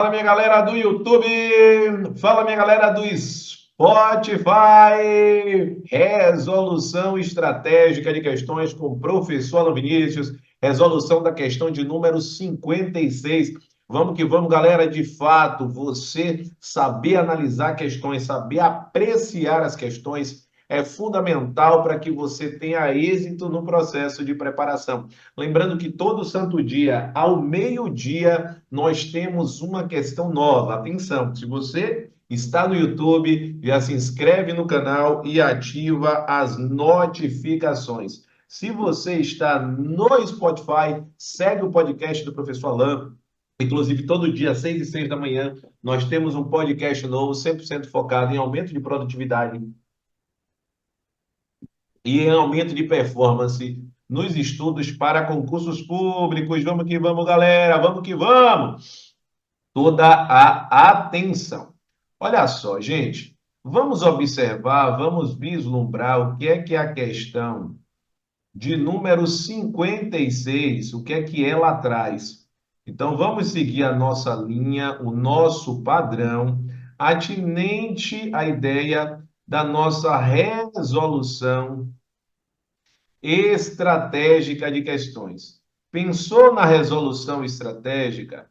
Fala, minha galera do YouTube, fala, minha galera do Spotify. Resolução estratégica de questões com o professor Alan Vinícius, resolução da questão de número 56. Vamos que vamos, galera. De fato, você saber analisar questões, saber apreciar as questões é fundamental para que você tenha êxito no processo de preparação. Lembrando que todo santo dia, ao meio-dia, nós temos uma questão nova. Atenção, se você está no YouTube, já se inscreve no canal e ativa as notificações. Se você está no Spotify, segue o podcast do professor Alan. Inclusive, todo dia, às 6h06 da manhã, nós temos um podcast novo, 100% focado em aumento de produtividade e em aumento de performance nos estudos para concursos públicos. Vamos que vamos, galera, vamos que vamos! Toda a atenção. Olha só, gente, vamos observar, vamos vislumbrar o que é a questão de número 56, o que é ela traz. Então, vamos seguir a nossa linha, o nosso padrão, atinente à ideia da nossa resolução estratégica de questões. Pensou na resolução estratégica?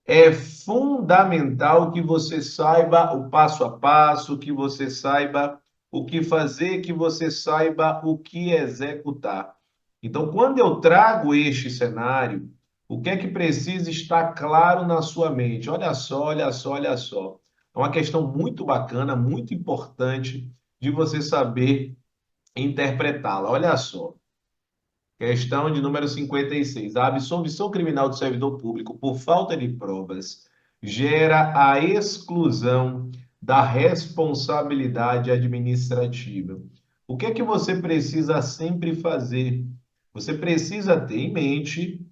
É fundamental que você saiba o passo a passo, que você saiba o que fazer, que você saiba o que executar. Então, quando eu trago este cenário, o que é que precisa estar claro na sua mente? Olha só, olha só, olha só. É uma questão muito bacana, muito importante de você saber interpretá-la. Olha só. Questão de número 56. A absolvição criminal do servidor público por falta de provas gera a exclusão da responsabilidade administrativa. O que é que você precisa sempre fazer? Você precisa ter em mente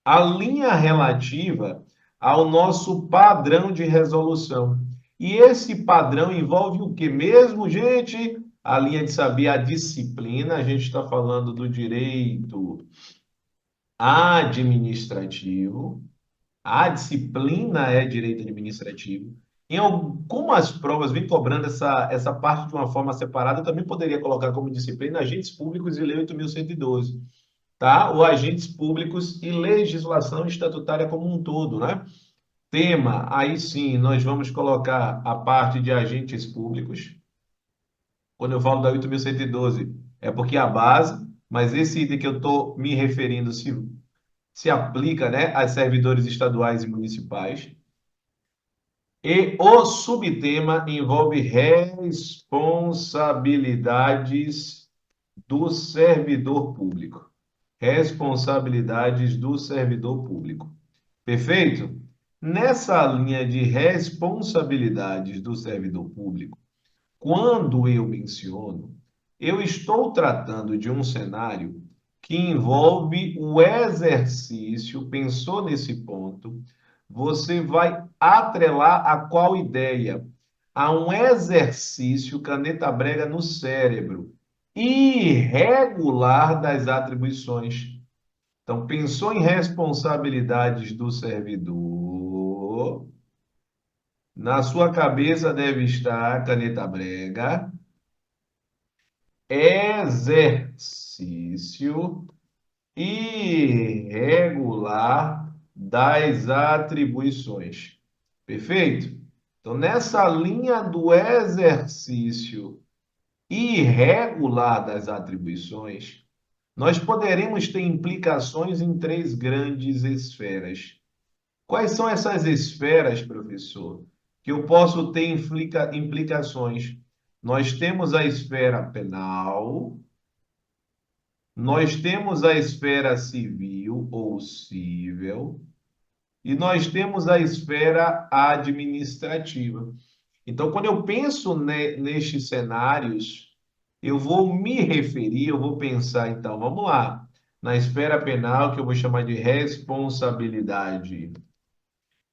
a linha relativa ao nosso padrão de resolução. E esse padrão envolve o que mesmo, gente? A linha de saber a disciplina, a gente está falando do direito administrativo, a disciplina é direito administrativo. Em algumas provas vem cobrando essa parte de uma forma separada, eu também poderia colocar como disciplina agentes públicos e Lei 8.112, tá? Ou agentes públicos e legislação estatutária como um todo, né? Tema, aí sim, nós vamos colocar a parte de agentes públicos. Quando eu falo da 8.112, é porque é a base, mas esse item que eu estou me referindo se aplica, né, a servidores estaduais e municipais. E o subtema envolve responsabilidades do servidor público. Responsabilidades do servidor público. Perfeito? Nessa linha de responsabilidades do servidor público, quando eu menciono, eu estou tratando de um cenário que envolve o exercício, pensou nesse ponto, você vai atrelar a qual ideia? A um exercício caneta brega no cérebro, irregular das atribuições. Então, pensou em responsabilidades do servidor, na sua cabeça deve estar caneta brega, exercício irregular das atribuições. Perfeito? Então, nessa linha do exercício irregular das atribuições, nós poderemos ter implicações em três grandes esferas. Quais são essas esferas, professor, que eu posso ter implicações? Nós temos a esfera penal, nós temos a esfera civil ou cível, e nós temos a esfera administrativa. Então, quando eu penso nestes cenários, eu vou me referir, eu vou pensar, então, vamos lá, na esfera penal, que eu vou chamar de responsabilidade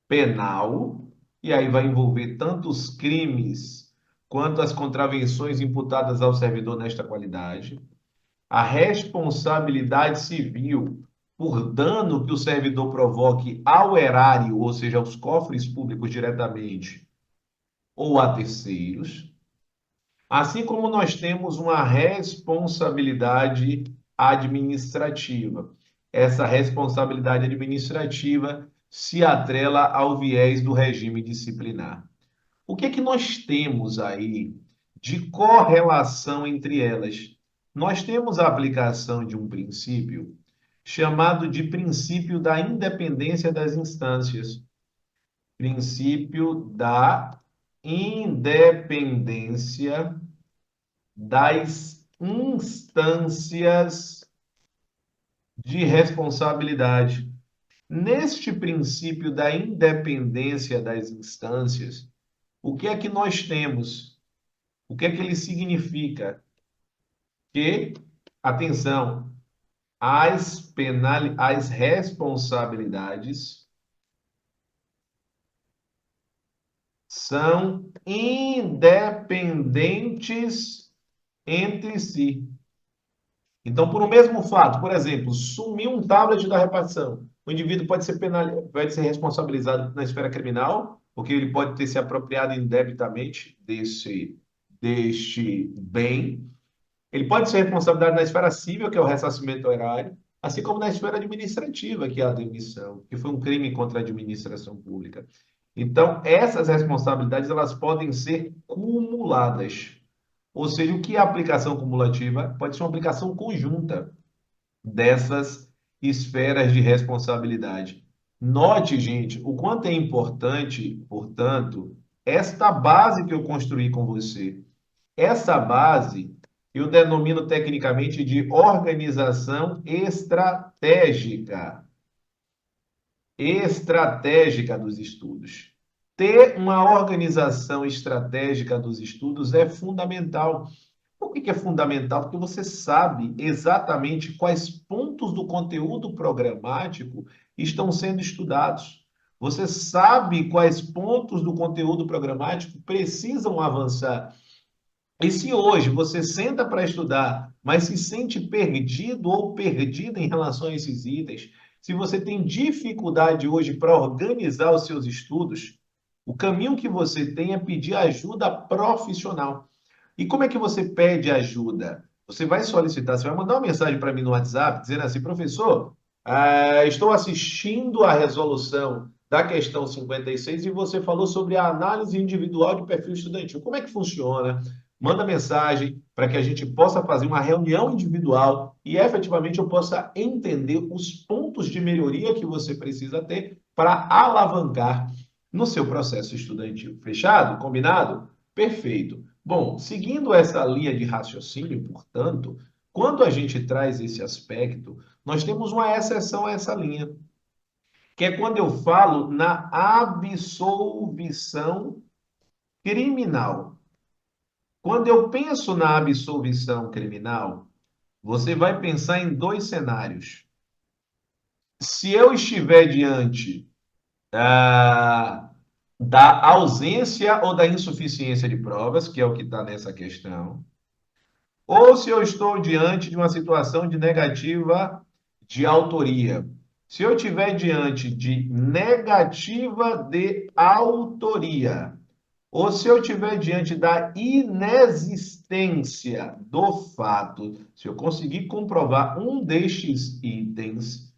penal, e aí vai envolver tanto os crimes quanto as contravenções imputadas ao servidor nesta qualidade. A responsabilidade civil, por dano que o servidor provoque ao erário, ou seja, aos cofres públicos diretamente, ou a terceiros, assim como nós temos uma responsabilidade administrativa. Essa responsabilidade administrativa se atrela ao viés do regime disciplinar. O que é que nós temos aí de correlação entre elas? Nós temos a aplicação de um princípio chamado de princípio da independência das instâncias. Princípio da independência das instâncias de responsabilidade. Neste princípio da independência das instâncias, o que é que nós temos? O que é que ele significa? Que, atenção, as responsabilidades são independentes entre si. Então, por um mesmo fato, por exemplo, sumiu um tablet da repartição, o indivíduo pode ser responsabilizado na esfera criminal, porque ele pode ter se apropriado indebitamente deste bem. Ele pode ser responsabilizado na esfera civil, que é o ressarcimento erário, assim como na esfera administrativa, que é a demissão, que foi um crime contra a administração pública. Então, essas responsabilidades elas podem ser cumuladas. Ou seja, o que é aplicação cumulativa? Pode ser uma aplicação conjunta dessas esferas de responsabilidade. Note, gente, o quanto é importante, portanto, esta base que eu construí com você. Essa base eu denomino tecnicamente de organização estratégica. Estratégica dos estudos. Ter uma organização estratégica dos estudos é fundamental. Por que é fundamental? Porque você sabe exatamente quais pontos do conteúdo programático estão sendo estudados. Você sabe quais pontos do conteúdo programático precisam avançar. E se hoje você senta para estudar, mas se sente perdido ou perdida em relação a esses itens, se você tem dificuldade hoje para organizar os seus estudos, o caminho que você tem é pedir ajuda profissional. E como é que você pede ajuda? Você vai solicitar, você vai mandar uma mensagem para mim no WhatsApp dizendo assim, professor, estou assistindo a resolução da questão 56 e você falou sobre a análise individual de perfil estudantil. Como é que funciona? Manda mensagem para que a gente possa fazer uma reunião individual e efetivamente eu possa entender os pontos de melhoria que você precisa ter para alavancar no seu processo estudantil. Fechado? Combinado? Perfeito. Bom, seguindo essa linha de raciocínio, portanto, quando a gente traz esse aspecto, nós temos uma exceção a essa linha, que é quando eu falo na absolvição criminal. Quando eu penso na absolvição criminal, você vai pensar em dois cenários. Se eu estiver diante da ausência ou da insuficiência de provas, que é o que está nessa questão, ou se eu estou diante de uma situação de negativa de autoria. Se eu estiver diante de negativa de autoria, ou se eu estiver diante da inexistência do fato, se eu conseguir comprovar um destes itens,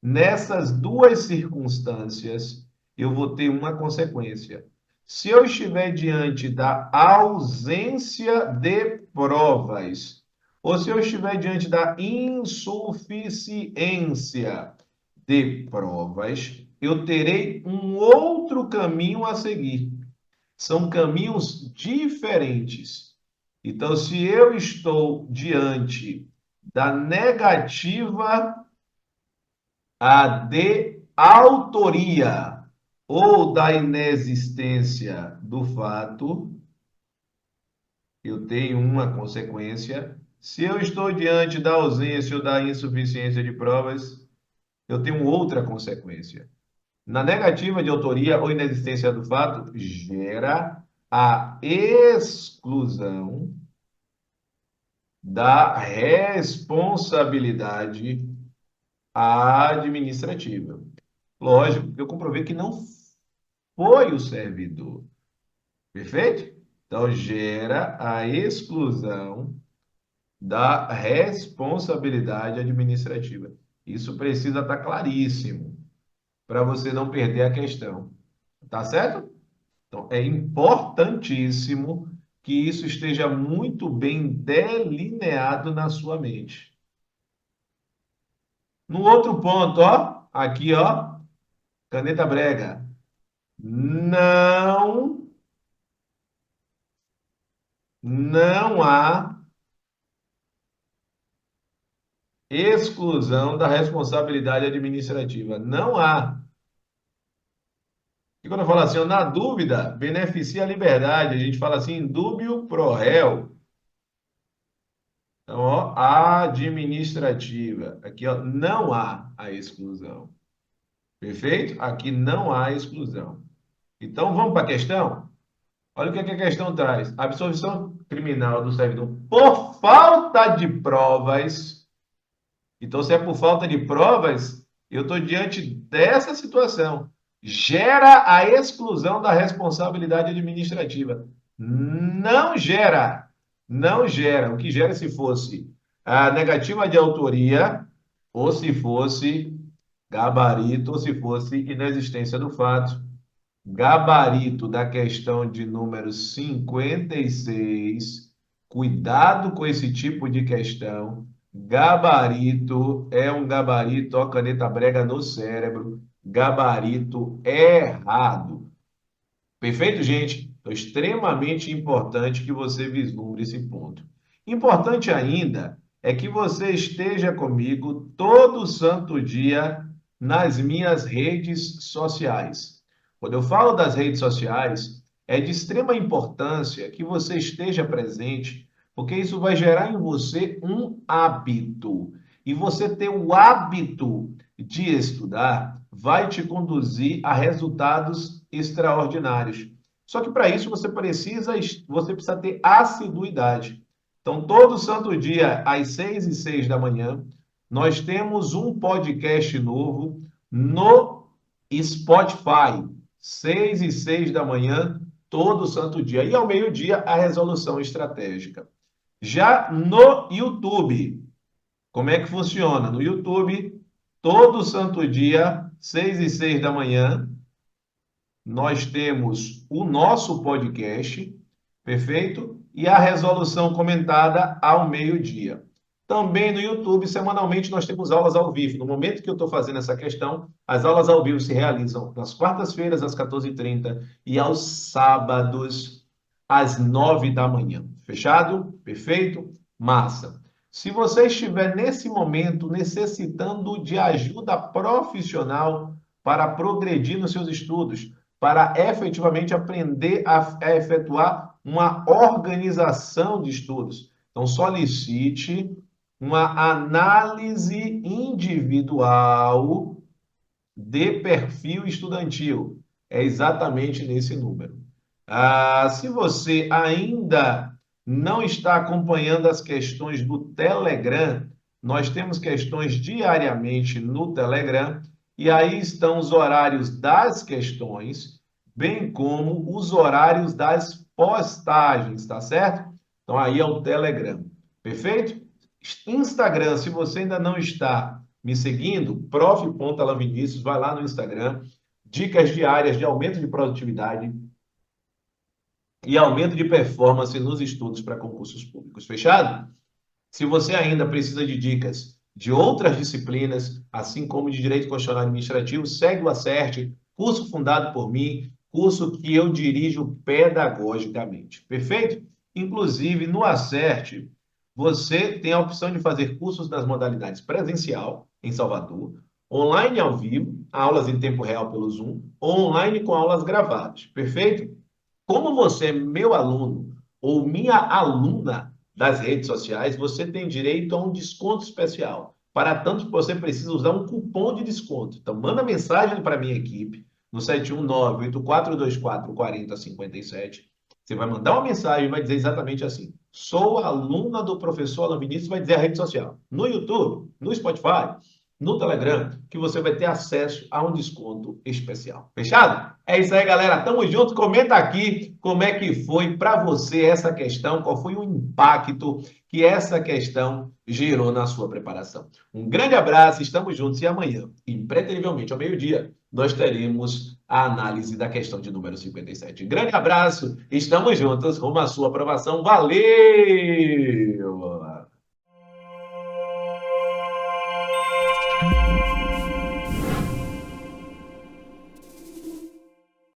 nessas duas circunstâncias, eu vou ter uma consequência. Se eu estiver diante da ausência de provas, ou se eu estiver diante da insuficiência de provas, eu terei um outro caminho a seguir. São caminhos diferentes. Então, se eu estou diante da negativa de autoria ou da inexistência do fato, eu tenho uma consequência. Se eu estou diante da ausência ou da insuficiência de provas, eu tenho outra consequência. Na negativa de autoria ou inexistência do fato, gera a exclusão da responsabilidade administrativa. Lógico, porque eu comprovei que não foi o servidor. Perfeito? Então, gera a exclusão da responsabilidade administrativa. Isso precisa estar claríssimo para você não perder a questão. Tá certo? Então, é importantíssimo que isso esteja muito bem delineado na sua mente. No outro ponto, ó, aqui, ó, caneta brega. Não, não há exclusão da responsabilidade administrativa. Não há. E quando eu falo assim, ó, na dúvida, beneficia a liberdade. A gente fala assim, dúbio pro réu. Então, ó, administrativa. Aqui, ó, não há a exclusão. Perfeito? Aqui não há exclusão. Então, vamos para a questão? Olha o que a questão traz. Absolvição criminal do servidor por falta de provas. Então, se é por falta de provas, eu estou diante dessa situação. Gera a exclusão da responsabilidade administrativa. Não gera. Não gera. O que gera se fosse a negativa de autoria, ou se fosse gabarito, ou se fosse inexistência do fato. Gabarito da questão de número 56. Cuidado com esse tipo de questão. Gabarito é um gabarito, ó, caneta brega no cérebro. Gabarito errado. Perfeito, gente? Então, extremamente importante que você vislumbre esse ponto. Importante ainda é que você esteja comigo todo santo dia nas minhas redes sociais. Quando eu falo das redes sociais, é de extrema importância que você esteja presente, porque isso vai gerar em você um hábito. E você ter o hábito de estudar vai te conduzir a resultados extraordinários. Só que para isso você precisa ter assiduidade. Então, todo santo dia, às 6h06 da manhã, nós temos um podcast novo no Spotify. 6h06 da manhã, todo santo dia. E ao meio-dia, a resolução estratégica. Já no YouTube, como é que funciona? No YouTube, todo santo dia, 6h06 da manhã, nós temos o nosso podcast, perfeito? E a resolução comentada ao meio-dia. Também no YouTube, semanalmente, nós temos aulas ao vivo. No momento que eu estou fazendo essa questão, as aulas ao vivo se realizam nas quartas-feiras, às 14h30 e aos sábados, às 9 da manhã. Fechado? Perfeito? Massa. Se você estiver nesse momento necessitando de ajuda profissional para progredir nos seus estudos, para efetivamente aprender a efetuar uma organização de estudos. Então, solicite uma análise individual de perfil estudantil. É exatamente nesse número. Se você ainda não está acompanhando as questões do Telegram, nós temos questões diariamente no Telegram, e aí estão os horários das questões, bem como os horários das postagens, tá certo? Então aí é o Telegram, perfeito? Instagram, se você ainda não está me seguindo, prof.alanvinicius, vai lá no Instagram, dicas diárias de aumento de produtividade e aumento de performance nos estudos para concursos públicos. Fechado? Se você ainda precisa de dicas de outras disciplinas, assim como de Direito Constitucional e Administrativo, segue o Acerte, curso fundado por mim, curso que eu dirijo pedagogicamente. Perfeito? Inclusive, no Acerte, você tem a opção de fazer cursos nas modalidades presencial, em Salvador, online ao vivo, aulas em tempo real pelo Zoom, ou online com aulas gravadas. Perfeito? Como você é meu aluno ou minha aluna das redes sociais, você tem direito a um desconto especial. Para tanto que você precisa usar um cupom de desconto. Então, manda mensagem para a minha equipe no 719-8424-4057. Você vai mandar uma mensagem e vai dizer exatamente assim: sou aluna do professor Alan Vinícius, vai dizer a rede social. No YouTube, no Spotify, no Telegram, que você vai ter acesso a um desconto especial. Fechado? É isso aí, galera. Tamo junto. Comenta aqui como é que foi para você essa questão, qual foi o impacto que essa questão gerou na sua preparação. Um grande abraço, estamos juntos e amanhã, impreterivelmente ao meio-dia, nós teremos a análise da questão de número 57. Grande abraço, estamos juntos rumo à sua aprovação. Valeu!